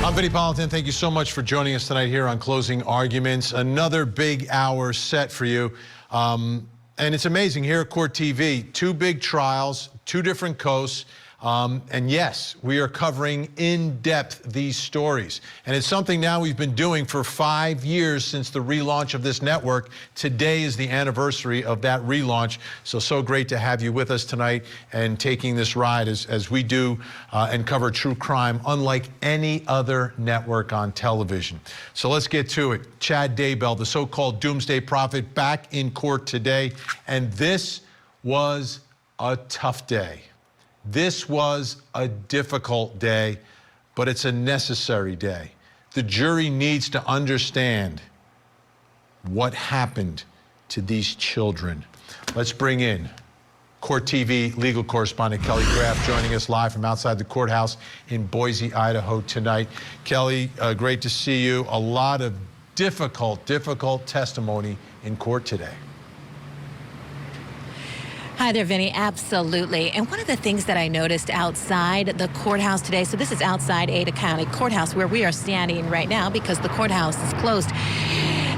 I'm Vinnie Politan. Thank you so much for joining us tonight here on Closing Arguments. Another big hour set for you. And it's amazing here at Court TV, two big trials, two different coasts. And yes, we are covering in depth these stories. And it's something now we've been doing for 5 years since the relaunch of this network. Today is the anniversary of that relaunch. So great to have you with us tonight and taking this ride as we do and cover true crime unlike any other network on television. So let's get to it. Chad Daybell, the so-called doomsday prophet, back in court today. And this was a tough day. This was a difficult day, but it's a necessary day. The jury needs to understand what happened to these children. Let's bring in Court TV legal correspondent Kelly Krapf joining us live from outside the courthouse in Boise, Idaho tonight. Kelly, great to see you. A lot of difficult testimony in court today. Hi there, Vinny. Absolutely. And one of the things that I noticed outside the courthouse today, so this is outside Ada County Courthouse where we are standing right now because the courthouse is closed.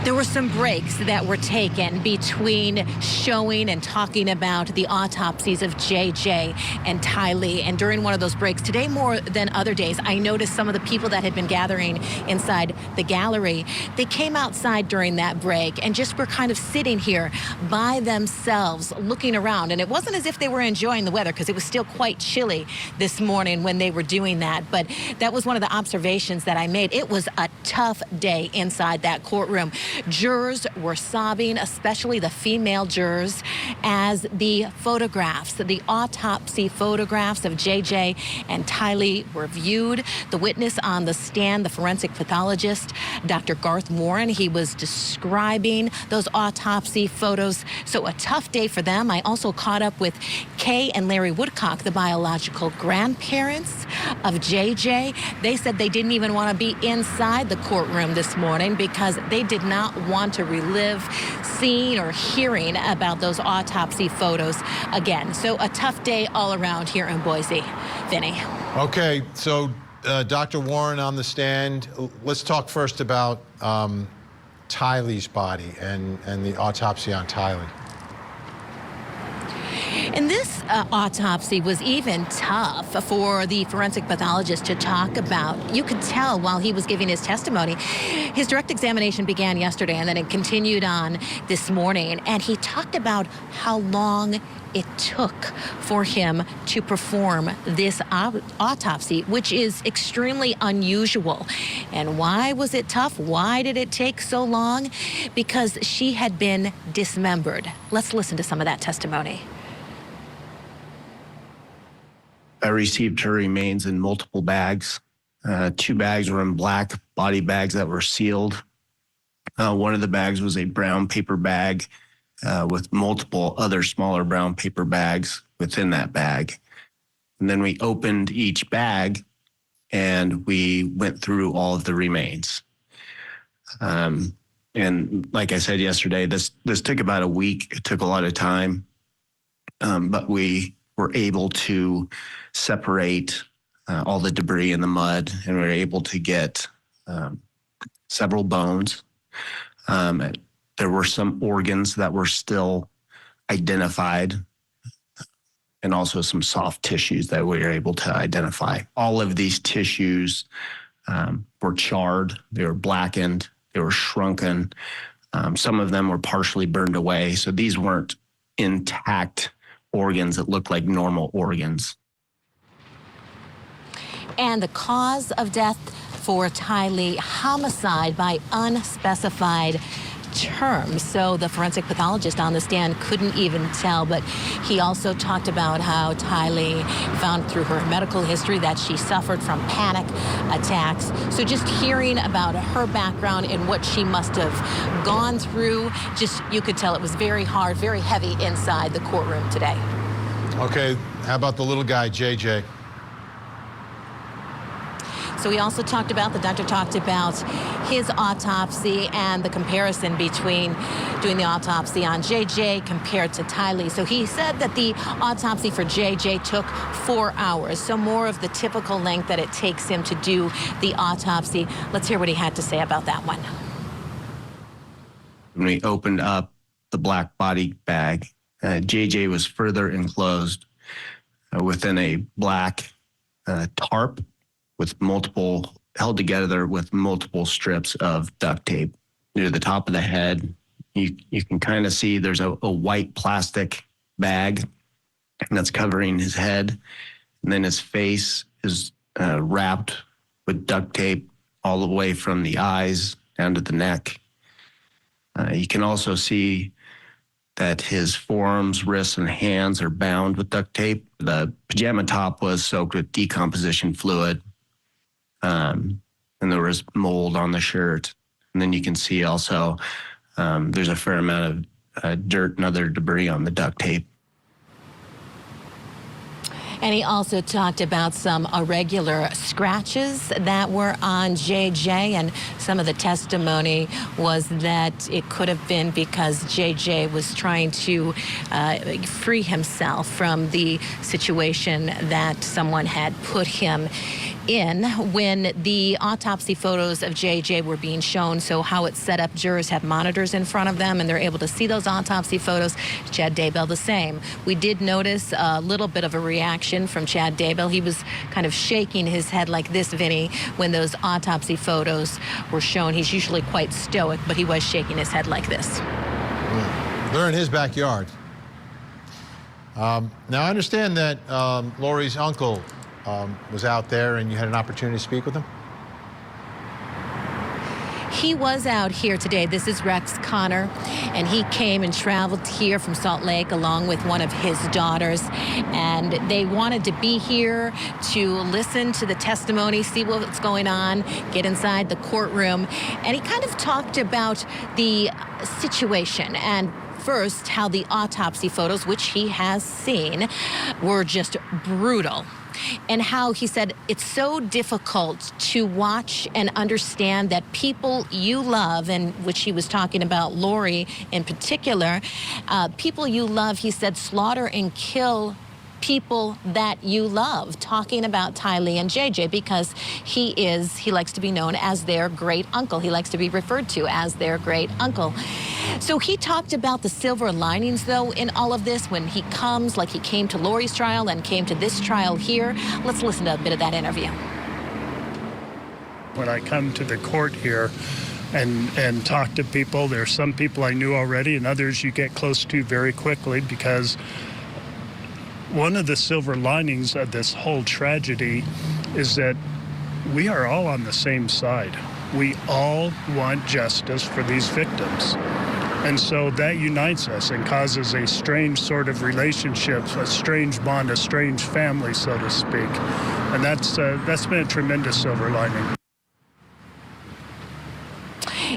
There were some breaks that were taken between showing and talking about the autopsies of JJ and Tylee. And during one of those breaks, today more than other days, I noticed some of the people that had been gathering inside the gallery. They came outside during that break and just were kind of sitting here by themselves, looking around. And it wasn't as if they were enjoying the weather because it was still quite chilly this morning when they were doing that. But that was one of the observations that I made. It was a tough day inside that courtroom. Jurors were sobbing, especially the female jurors, as the photographs, the autopsy photographs of JJ and Tylee were viewed. The witness on the stand, the forensic pathologist, Dr. Garth Warren, he was describing those autopsy photos. So a tough day for them. I also caught up with Kay and Larry Woodcock, the biological grandparents of JJ. They said they didn't even want to be inside the courtroom this morning because they did not want to relive seeing or hearing about those autopsy photos again. So a tough day all around here in Boise. Vinny. Okay, so Dr. Warren on the stand. Let's talk first about Tylee's body and the autopsy on Tylee. And this autopsy was even tough for the forensic pathologist to talk about. You could tell while he was giving his testimony. His direct examination began yesterday and then it continued on this morning. And he talked about how long it took for him to perform this autopsy, which is extremely unusual. And why was it tough? Why did it take so long? Because she had been dismembered. Let's listen to some of that testimony. I received her remains in multiple bags. 2 bags were in black body bags that were sealed. One of the bags was a brown paper bag with multiple other smaller brown paper bags within that bag. And then we opened each bag and we went through all of the remains. And like I said yesterday, this took about a week. It took a lot of time, but we were able to separate all the debris in the mud, and we were able to get several bones. There were some organs that were still identified, and also some soft tissues that we were able to identify. All of these tissues were charred, they were blackened, they were shrunken. Some of them were partially burned away, so these weren't intact organs that look like normal organs. And the cause of death for Tylee, homicide by unspecified terms. So the forensic pathologist on the stand couldn't even tell, but he also talked about how Tylee found through her medical history that she suffered from panic attacks. So just hearing about her background and what she must have gone through, just you could tell it was very hard, very heavy inside the courtroom today. Okay, how about the little guy, JJ? So he also talked about, the doctor talked about his autopsy and the comparison between doing the autopsy on JJ compared to Tylee. So he said that the autopsy for JJ took 4 hours, so more of the typical length that it takes him to do the autopsy. Let's hear what he had to say about that one. When we opened up the black body bag, JJ was further enclosed within a black tarp with held together with multiple strips of duct tape. Near the top of the head, you can kind of see there's a white plastic bag that's covering his head. And then his face is wrapped with duct tape all the way from the eyes down to the neck. You can also see that his forearms, wrists, and hands are bound with duct tape. The pajama top was soaked with decomposition fluid, and there was mold on the shirt. And then you can see also there's a fair amount of dirt and other debris on the duct tape. And he also talked about some irregular scratches that were on JJ, and some of the testimony was that it could have been because JJ was trying to free himself from the situation that someone had put him in when the autopsy photos of JJ were being shown. So how it's set up, jurors have monitors in front of them and they're able to see those autopsy photos. Chad Daybell the same. We did notice a little bit of a reaction from Chad Daybell. He was kind of shaking his head like this, Vinny, when those autopsy photos were shown. He's usually quite stoic, but he was shaking his head like this. They're in his backyard. Now I understand that Lori's uncle was out there and you had an opportunity to speak with him? He was out here today. This is Rex Connor, and he came and traveled here from Salt Lake along with one of his daughters, and they wanted to be here to listen to the testimony, see what's going on, get inside the courtroom, and he kind of talked about the situation and first how the autopsy photos, which he has seen, were just brutal. And how he said it's so difficult to watch and understand that people you love, and which he was talking about Lori in particular, people you love, he said, slaughter and kill people that you love, talking about Tylee and JJ, because he likes to be known as their great uncle. He likes to be referred to as their great uncle. So he talked about the silver linings, though, in all of this when he comes, like he came to Lori's trial and came to this trial here. Let's listen to a bit of that interview. When I come to the court here and talk to people, there's some people I knew already and others you get close to very quickly, because one of the silver linings of this whole tragedy is that we are all on the same side. We all want justice for these victims. And so that unites us and causes a strange sort of relationship, a strange bond, a strange family, so to speak. And that's been a tremendous silver lining.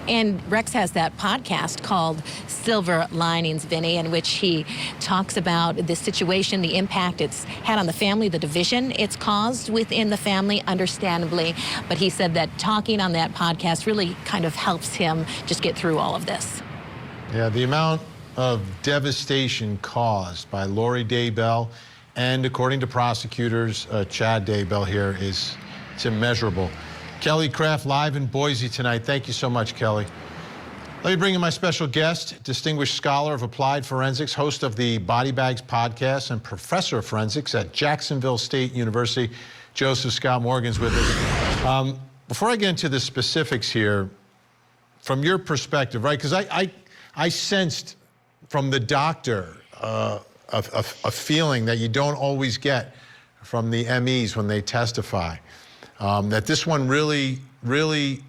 And Rex has that podcast called Silver Linings, Vinny, in which he talks about this situation, the impact it's had on the family, the division it's caused within the family, understandably. But he said that talking on that podcast really kind of helps him just get through all of this. Yeah, the amount of devastation caused by Lori Daybell, and according to prosecutors, Chad Daybell here, it's immeasurable. Kelly Krapf live in Boise tonight. Thank you so much, Kelly. Let me bring in my special guest, distinguished scholar of applied forensics, host of the Body Bags podcast, and professor of forensics at Jacksonville State University. Joseph Scott Morgan's with us. Before I get into the specifics here, from your perspective, right? Because I sensed from the doctor a feeling that you don't always get from the MEs when they testify. That this one really, really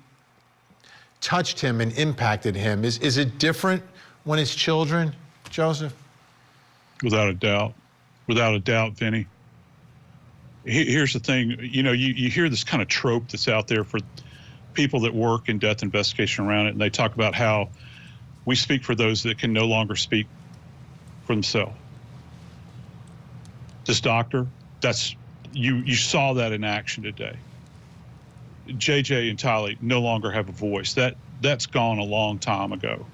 touched him and impacted him. Is it different when it's children, Joseph? Without a doubt, Vinny. Here's the thing, you hear this kind of trope that's out there for people that work in death investigation around it, and they talk about how we speak for those that can no longer speak for themselves. This doctor, you saw that in action today. JJ and Tylee no longer have a voice. That's gone a long time ago.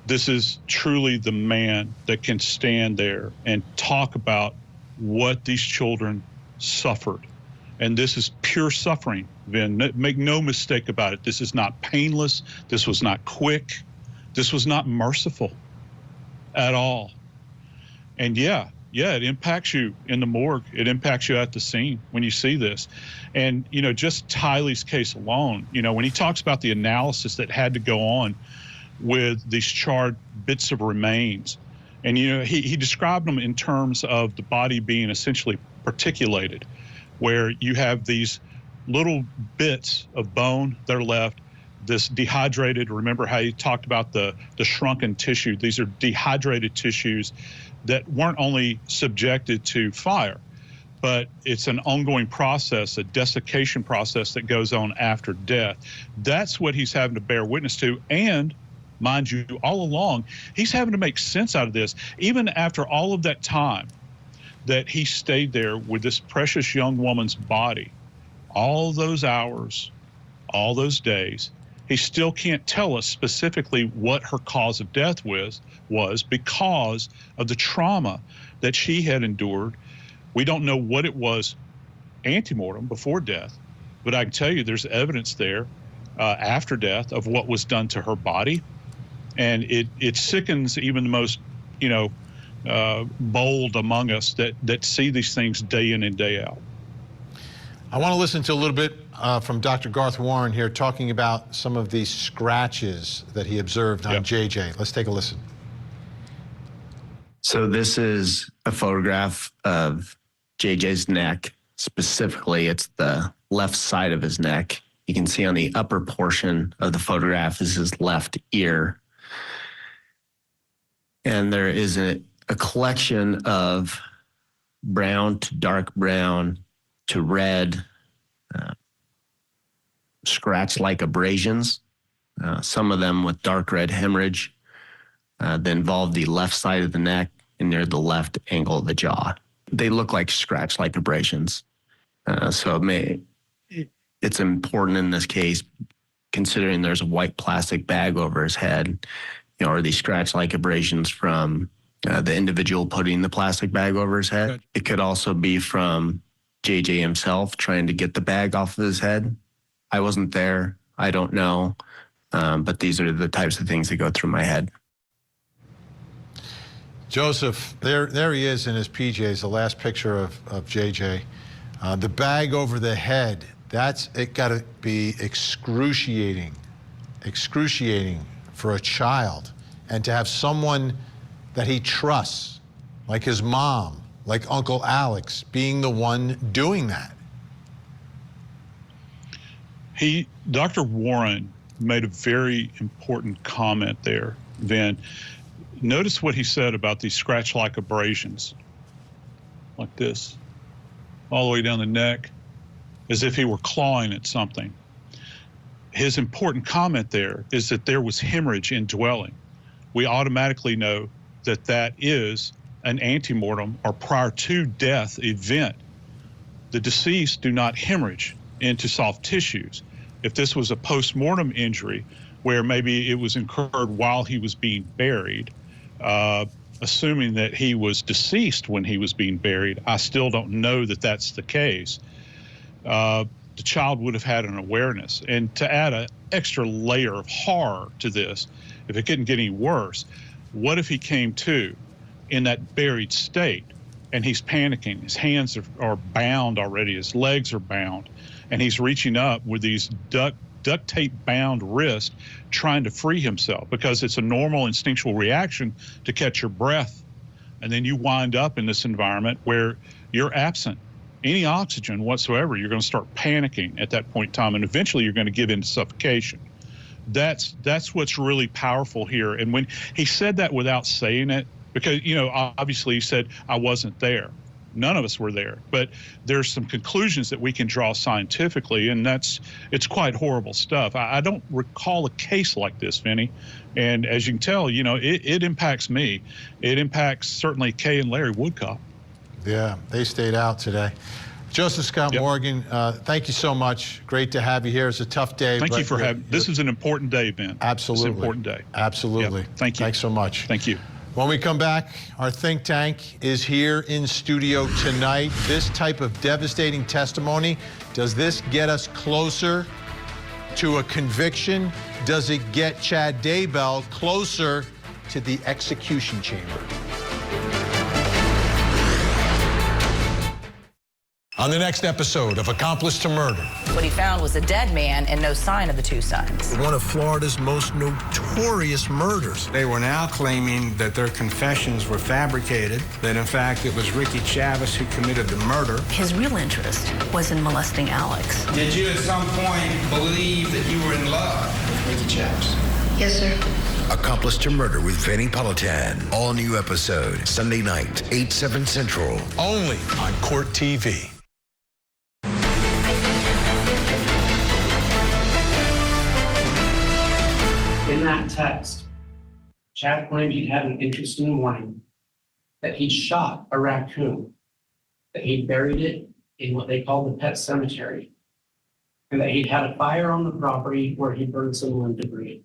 This is truly the man that can stand there and talk about what these children suffered. And this is pure suffering, Vin. Make no mistake about it. This is not painless. This was not quick. This was not merciful at all. And yeah, it impacts you in the morgue. It impacts you at the scene when you see this. And, just Tylee's case alone, when he talks about the analysis that had to go on with these charred bits of remains, and, he described them in terms of the body being essentially particulated, where you have these little bits of bone that are left, this dehydrated, remember how he talked about the shrunken tissue. These are dehydrated tissues that weren't only subjected to fire, but it's an ongoing process, a desiccation process that goes on after death. That's what he's having to bear witness to. And mind you, all along, he's having to make sense out of this. Even after all of that time that he stayed there with this precious young woman's body, all those hours, all those days, he still can't tell us specifically what her cause of death was because of the trauma that she had endured. We don't know what it was ante-mortem, before death, but I can tell you there's evidence there after death of what was done to her body. And it sickens even the most, bold among us that see these things day in and day out. I want to listen to a little bit from Dr. Garth Warren here, talking about some of these scratches that he observed on JJ. Let's take a listen. So this is a photograph of JJ's neck. Specifically, it's the left side of his neck. You can see on the upper portion of the photograph is his left ear. And there is a collection of brown to dark brown to red scratch-like abrasions, some of them with dark red hemorrhage that involve the left side of the neck and near the left angle of the jaw. They look like scratch-like abrasions. So it's important in this case, considering there's a white plastic bag over his head, are these scratch-like abrasions from the individual putting the plastic bag over his head? It could also be from JJ himself trying to get the bag off of his head. I wasn't there. I don't know. But these are the types of things that go through my head. Joseph, there he is in his PJs, the last picture of JJ. The bag over the head, it got to be excruciating for a child. And to have someone that he trusts, like his mom, like Uncle Alex, being the one doing that. Dr. Warren made a very important comment there, Vin. Notice what he said about these scratch-like abrasions, like this, all the way down the neck, as if he were clawing at something. His important comment there is that there was hemorrhage indwelling. We automatically know that that is an antemortem or prior to death event. The deceased do not hemorrhage into soft tissues. If this was a post-mortem injury where maybe it was incurred while he was being buried, assuming that he was deceased when he was being buried, I still don't know that that's the case. The child would have had an awareness. And to add an extra layer of horror to this, if it couldn't get any worse, what if he came to in that buried state and he's panicking? His hands are bound already, his legs are bound, and he's reaching up with these duct tape bound wrists trying to free himself, because it's a normal instinctual reaction to catch your breath. And then you wind up in this environment where you're absent any oxygen whatsoever. You're going to start panicking at that point in time, and eventually you're going to give into suffocation. That's what's really powerful here. And when he said that without saying it, because, obviously he said, I wasn't there. None of us were there, but there's some conclusions that we can draw scientifically, and it's quite horrible stuff. I don't recall a case like this, Vinny. And as you can tell, it impacts me. It impacts certainly Kay and Larry Woodcock. Yeah, they stayed out today. Joseph Scott Morgan, thank you so much. Great to have you here. It's a tough day. Thank you for having. This is an important day, Ben. Absolutely. It's an important day. Absolutely. Yep. Thank you. Thanks so much. Thank you. When we come back, our think tank is here in studio tonight. This type of devastating testimony, does this get us closer to a conviction? Does it get Chad Daybell closer to the execution chamber? On the next episode of Accomplice to Murder. What he found was a dead man and no sign of the two sons. One of Florida's most notorious murders. They were now claiming that their confessions were fabricated, that in fact it was Ricky Chavez who committed the murder. His real interest was in molesting Alex. Did you at some point believe that you were in love with Ricky Chavez? Yes, sir. Accomplice to Murder with Vinnie Politan. All new episode, Sunday night, 8, 7 Central. Only on CourtTV. In that text, Chad claimed he'd had an interesting morning, that he'd shot a raccoon, that he'd buried it in what they called the pet cemetery, and that he'd had a fire on the property where he burned some limb debris.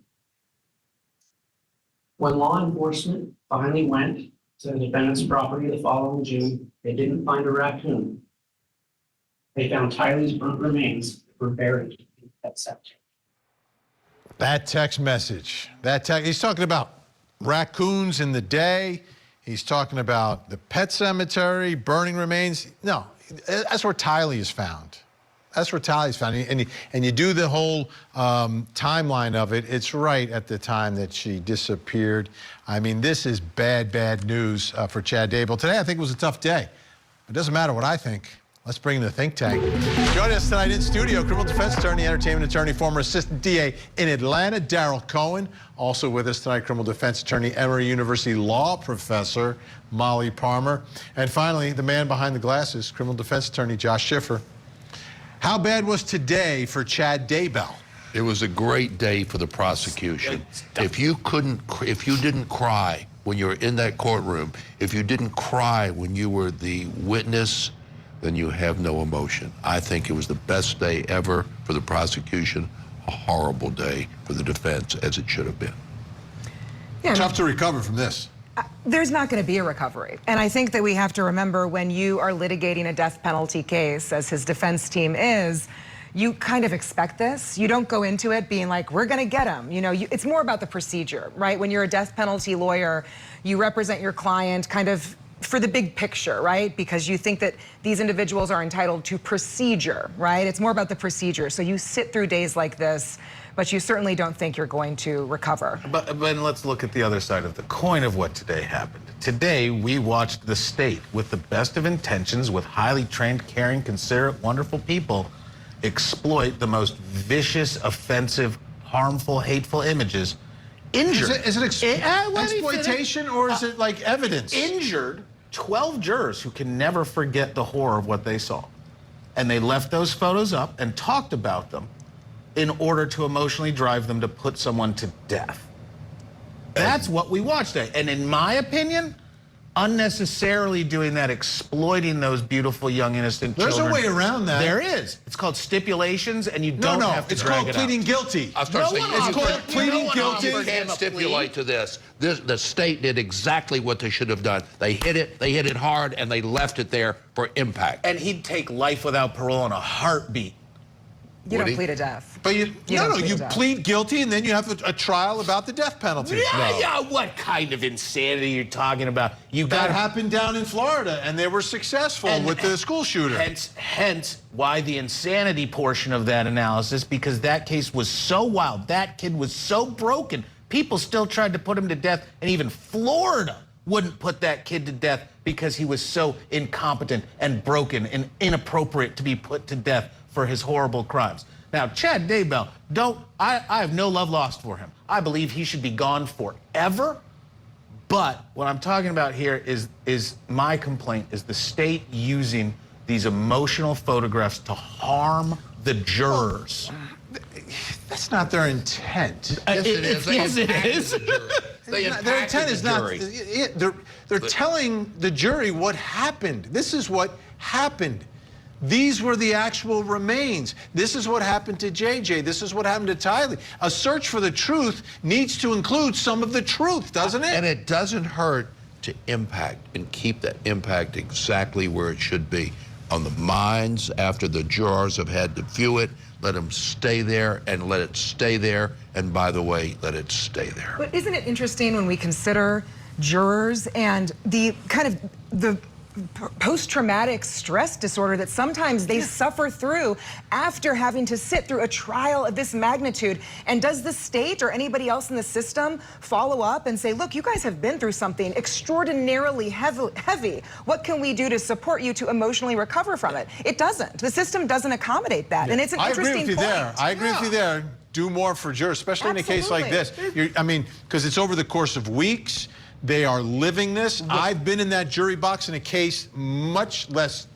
When law enforcement finally went to the defendant's property the following June, they didn't find a raccoon. They found Tylee's burnt remains that were buried in the pet cemetery. That text message, he's talking about raccoons in the day. He's talking about the pet cemetery, burning remains. No, that's where Tylee is found. That's where Tylee's found. And you do the whole timeline of it. It's right at the time that she disappeared. I mean, this is bad, bad news for Chad Daybell. Today, I think it was a tough day. It doesn't matter what I think. Let's bring in the think tank. Joining us tonight in studio, criminal defense attorney, entertainment attorney, former assistant DA in Atlanta, Daryl Cohen. Also with us tonight, criminal defense attorney, Emory University law professor, Molly Palmer. And finally, the man behind the glasses, criminal defense attorney, Josh Schiffer. How bad was today for Chad Daybell? It was a great day for the prosecution. If you didn't cry when you were in that courtroom, if you didn't cry when you were the witness, then you have no emotion. I think it was the best day ever for the prosecution, a horrible day for the defense, as it should have been. Yeah, tough to recover from this. There's not going to be a recovery. And I think that we have to remember when you are litigating a death penalty case, as his defense team is, you kind of expect this. You don't go into it being like, we're going to get him. You know, it's more about the procedure, right? When you're a death penalty lawyer, you represent your client kind of for the big picture, right? Because you think that these individuals are entitled to procedure, right? It's more about the procedure. So you sit through days like this, but you certainly don't think you're going to recover. But let's look at the other side of the coin of what today happened. Today, we watched the state, with the best of intentions, with highly trained, caring, considerate, wonderful people, exploit the most vicious, offensive, harmful, hateful images. Injured. Is it exploitation or is it like evidence? Injured 12 jurors who can never forget the horror of what they saw. And they left those photos up and talked about them in order to emotionally drive them to put someone to death. That's what we watched today. And in my opinion, unnecessarily doing that, exploiting those beautiful young innocent children. There's a way around that. There is. It's called stipulations, and you don't have to it's drag called it pleading out. guilty. I start saying, It's called pleading guilty. You can't stipulate to this. The state did exactly what they should have done. They hit it hard, and they left it there for impact. And he'd take life without parole in a heartbeat. You don't plead to death. But you plead guilty and then you have a trial about the death penalty. Yeah, what kind of insanity you're talking about? That happened down in Florida and they were successful with the school shooter. Hence why the insanity portion of that analysis, because that case was so wild, that kid was so broken, people still tried to put him to death, and even Florida wouldn't put that kid to death because he was so incompetent and broken and inappropriate to be put to death for his horrible crimes. Now, Chad Daybell, I have no love lost for him. I believe he should be gone forever. But what I'm talking about here is my complaint is the state using these emotional photographs to harm the jurors. That's not their intent. Yes, it is. Yes, it is. Their intent is not. They're telling the jury what happened. This is what happened. These were the actual remains. This is what happened to JJ. This is what happened to Tylee. A search for the truth needs to include some of the truth, doesn't it? And it doesn't hurt to impact and keep that impact exactly where it should be. On the minds after the jurors have had to view it, let them stay there and let it stay there. And by the way, let it stay there. But isn't it interesting when we consider jurors and the kind of the post-traumatic stress disorder that sometimes they suffer through after having to sit through a trial of this magnitude? And does the state or anybody else in the system follow up and say, look, you guys have been through something extraordinarily heavy. What can we do to support you to emotionally recover from it? It doesn't. The system doesn't accommodate that. And it's an interesting point. I agree with you there. Do more for jurors, especially in a case like this. I mean, because it's over the course of weeks. They are living this. I've been in that jury box in a case much less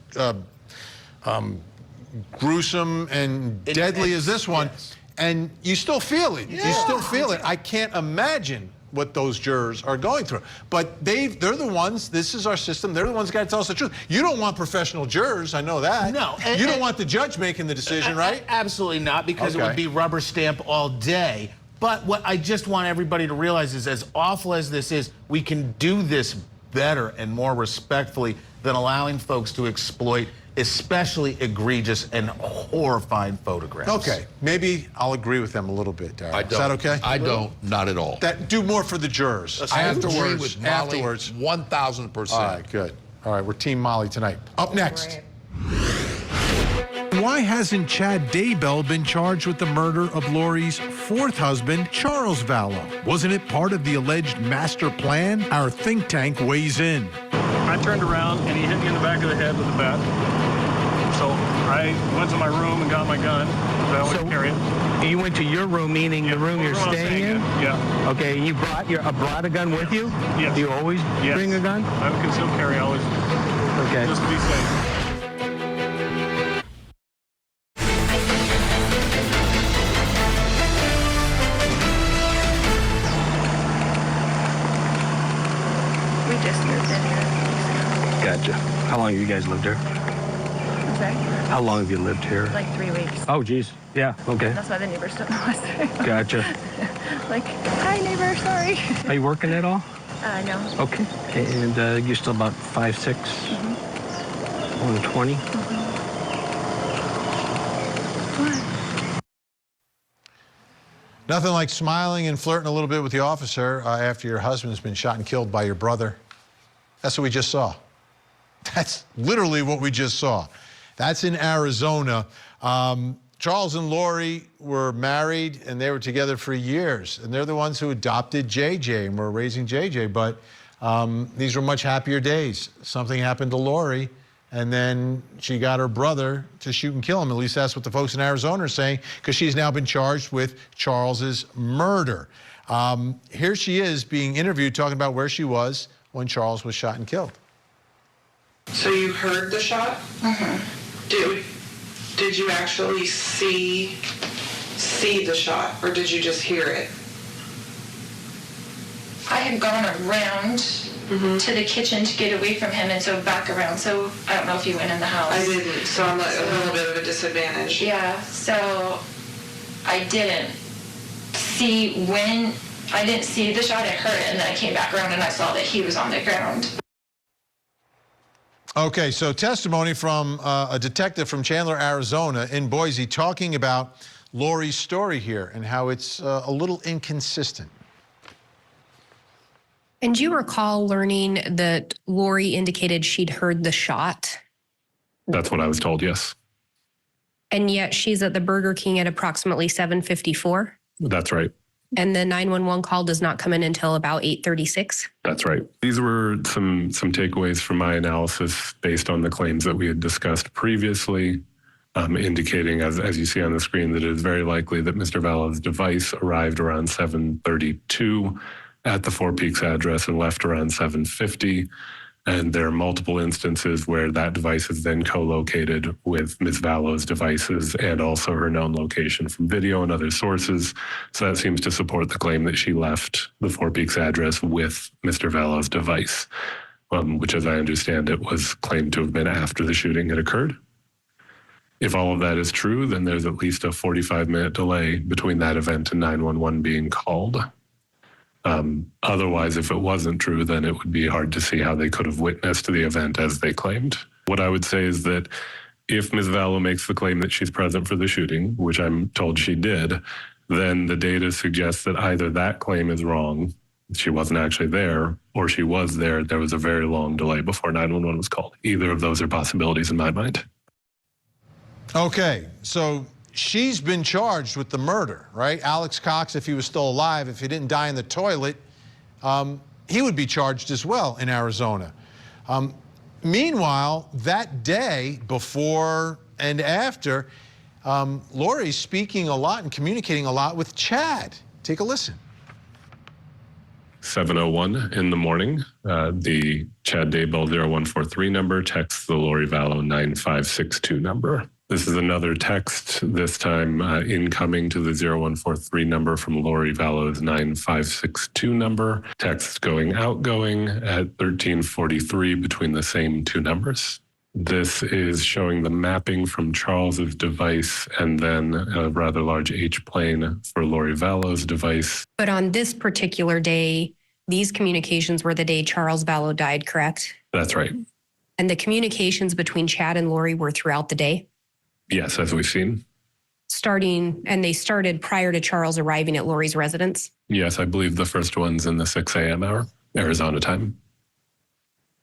gruesome and deadly as this one, and you still feel it. You still feel it. I can't imagine what those jurors are going through. But they're the ones, this is our system, they're the ones got to tell us the truth. You don't want professional jurors, I know that. No. You don't want the judge making the decision, right? Absolutely not, because it would be rubber stamp all day. But what I just want everybody to realize is, as awful as this is, we can do this better and more respectfully than allowing folks to exploit especially egregious and horrifying photographs. Okay, maybe I'll agree with them a little bit, Darryl. Is that okay? I don't, not at all. Do more for the jurors. Agree with Molly, 1,000%. All right, good. All right, we're Team Molly tonight. Up next. Why hasn't Chad Daybell been charged with the murder of Lori's fourth husband, Charles Vallow? Wasn't it part of the alleged master plan? Our think tank weighs in. I turned around and he hit me in the back of the head with a bat. So I went to my room and got my gun. I would carry it. You went to your room, meaning the room you're staying in? Yeah. Okay, you brought a gun with you? Yes. Do you always bring a gun? I have a concealed carry always. Okay. Just to be safe. We just moved in here. Gotcha. How long have you guys lived here? I'm sorry? How long have you lived here? Like 3 weeks. Oh, geez. Yeah, okay. That's why the neighbors don't know us. Gotcha. Like, hi, neighbor, sorry. Are you working at all? No. Okay. And you're still about 5'6", 120? Nothing like smiling and flirting a little bit with the officer after your husband's been shot and killed by your brother. That's what we just saw. That's literally what we just saw. That's in Arizona. Charles and Lori were married and they were together for years. And they're the ones who adopted JJ and were raising JJ. But these were much happier days. Something happened to Lori, and then she got her brother to shoot and kill him. At least that's what the folks in Arizona are saying, because she's now been charged with Charles's murder. Here she is being interviewed, talking about where she was when Charles was shot and killed. So you heard the shot? Did you actually see the shot, or did you just hear it? I had gone around to the kitchen to get away from him and so back around. So I don't know if he went in the house. I didn't, so I'm at a little bit of a disadvantage. Yeah, so I didn't see the shot. I heard it, and then I came back around and I saw that he was on the ground. Okay, so testimony from a detective from Chandler, Arizona in Boise, talking about Lori's story here and how it's a little inconsistent. And do you recall learning that Lori indicated she'd heard the shot? That's what I was told, yes. And yet she's at the Burger King at approximately 7:54? That's right. And the 911 call does not come in until about 8:36? That's right. These were some takeaways from my analysis based on the claims that we had discussed previously, indicating, as you see on the screen, that it is very likely that Mr. Vallow's device arrived around 7:32 at the Four Peaks address and left around 7:50. And there are multiple instances where that device is then co-located with Ms. Vallow's devices and also her known location from video and other sources. So that seems to support the claim that she left the Four Peaks address with Mr. Vallow's device, which, as I understand it, was claimed to have been after the shooting had occurred. If all of that is true, then there's at least a 45-minute delay between that event and 911 being called. Otherwise, if it wasn't true, then it would be hard to see how they could have witnessed the event as they claimed. What I would say is that if Ms. Vallow makes the claim that she's present for the shooting, which I'm told she did, then the data suggests that either that claim is wrong, she wasn't actually there, or she was there, there was a very long delay before 911 was called. Either of those are possibilities in my mind. Okay, so she's been charged with the murder, right? Alex Cox, if he was still alive, if he didn't die in the toilet, he would be charged as well in Arizona. Meanwhile, that day, before and after, Lori's speaking a lot and communicating a lot with Chad. Take a listen. 7:01 in the morning, the Chad Daybell 0143 number texts the Lori Vallow 9562 number. This is another text, this time incoming to the 0143 number from Lori Vallow's 9562 number. Text going outgoing at 1343 between the same two numbers. This is showing the mapping from Charles's device and then a rather large H-plane for Lori Vallow's device. But on this particular day, these communications were the day Charles Vallow died, correct? That's right. And the communications between Chad and Lori were throughout the day? Yes, as we've seen. They started prior to Charles arriving at Lori's residence? Yes, I believe the first one's in the 6 a.m. hour, Arizona time.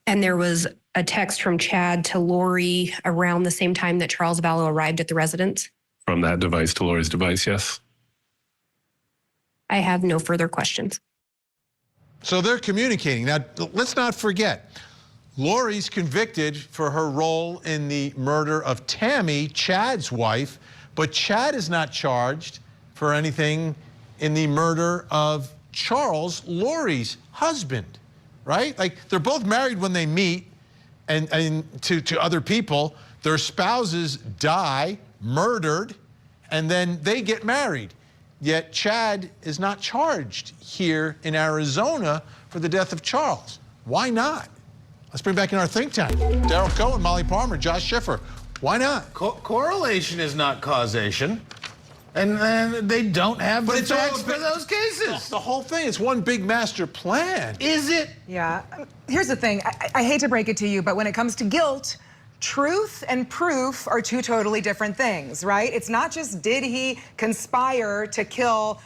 And there was a text from Chad to Lori around the same time that Charles Vallow arrived at the residence? From that device to Lori's device, yes. I have no further questions. So they're communicating. Now, let's not forget, Lori's convicted for her role in the murder of Tammy, Chad's wife, but Chad is not charged for anything in the murder of Charles, Lori's husband, right? Like, they're both married when they meet and to other people. Their spouses die, murdered, and then they get married. Yet Chad is not charged here in Arizona for the death of Charles. Why not? Let's bring back in our think tank. Daryl Cohen, Molly Palmer, Josh Schiffer. Why not? Correlation is not causation. And they don't have the facts for those cases. The whole thing, it's one big master plan. Is it? Yeah. Here's the thing. I hate to break it to you, but when it comes to guilt, truth and proof are two totally different things, right? It's not just did he conspire to kill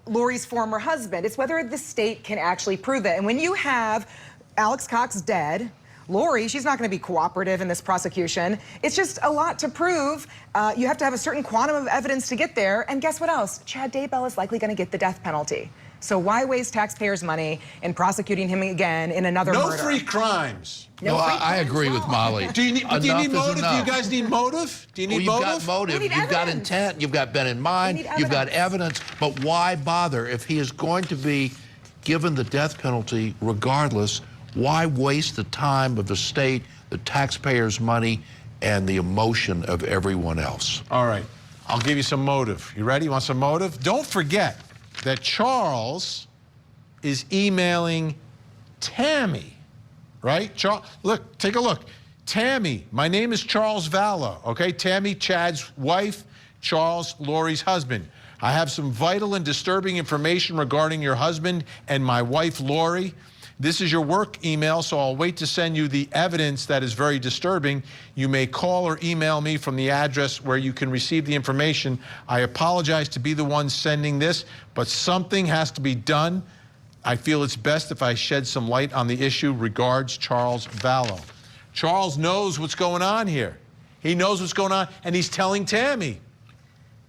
Lori's former husband. It's whether the state can actually prove it. And when you have Alex Cox dead, Lori, she's not going to be cooperative in this prosecution. It's just a lot to prove. You have to have a certain quantum of evidence to get there. And guess what else? Chad Daybell is likely going to get the death penalty. So why waste taxpayers' money in prosecuting him again in another murder? No free crimes. No, I agree with Molly. Do you need motive? Do you guys need motive? Do you need motive? You've got motive, you've got intent, you've got been in mind, you've got evidence. But why bother if he is going to be given the death penalty regardless? Why waste the time of the state, the taxpayers' money, and the emotion of everyone else? All right, I'll give you some motive. You ready? You want some motive? Don't forget that Charles is emailing Tammy, right? Look, take a look. Tammy, my name is Charles Vallow, okay? Tammy, Chad's wife, Charles, Lori's husband. I have some vital and disturbing information regarding your husband and my wife, Lori. This is your work email, so I'll wait to send you the evidence that is very disturbing. You may call or email me from the address where you can receive the information. I apologize to be the one sending this, but something has to be done. I feel it's best if I shed some light on the issue. Regards, Charles Vallow. Charles knows what's going on here. He knows what's going on, and he's telling Tammy.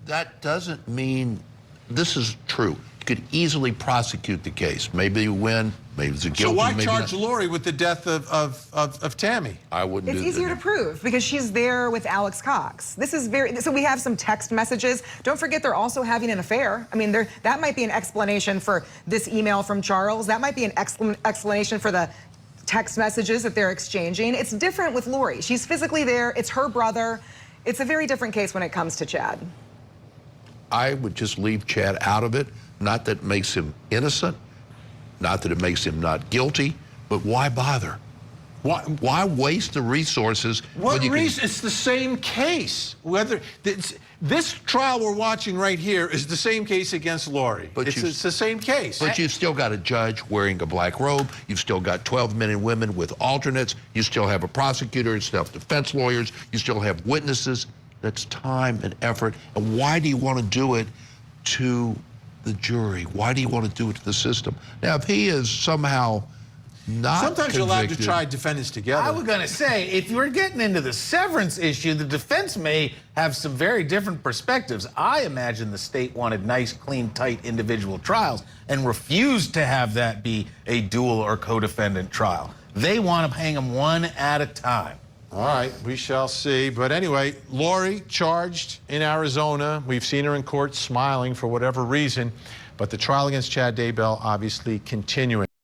That doesn't mean this is true. You could easily prosecute the case. Maybe you win, maybe it's a guilty. So why maybe charge not. Lori with the death of Tammy? I wouldn't It's do easier that. to prove because she's there with Alex Cox. This is so we have some text messages. Don't forget they're also having an affair. I mean, that might be an explanation for this email from Charles. That might be an explanation for the text messages that they're exchanging. It's different with Lori. She's physically there. It's her brother. It's a very different case when it comes to Chad. I would just leave Chad out of it. Not that it makes him innocent, not that it makes him not guilty, but why bother? Why waste the resources? What reason? It's the same case. Whether this trial we're watching right here is the same case against Lori. It's the same case. But you've still got a judge wearing a black robe. You've still got 12 men and women with alternates. You still have a prosecutor. You still have defense lawyers. You still have witnesses. That's time and effort. And why do you want to do it to the jury? Why do you want to do it to the system? Now, if he is somehow not sometimes you're allowed to try defendants together. I was going to say, if you're getting into the severance issue, the defense may have some very different perspectives. I imagine the state wanted nice, clean, tight individual trials and refused to have that be a dual or co-defendant trial. They want to hang them one at a time. All right, we shall see. But anyway, Lori charged in Arizona. We've seen her in court smiling for whatever reason. But the trial against Chad Daybell obviously continuing.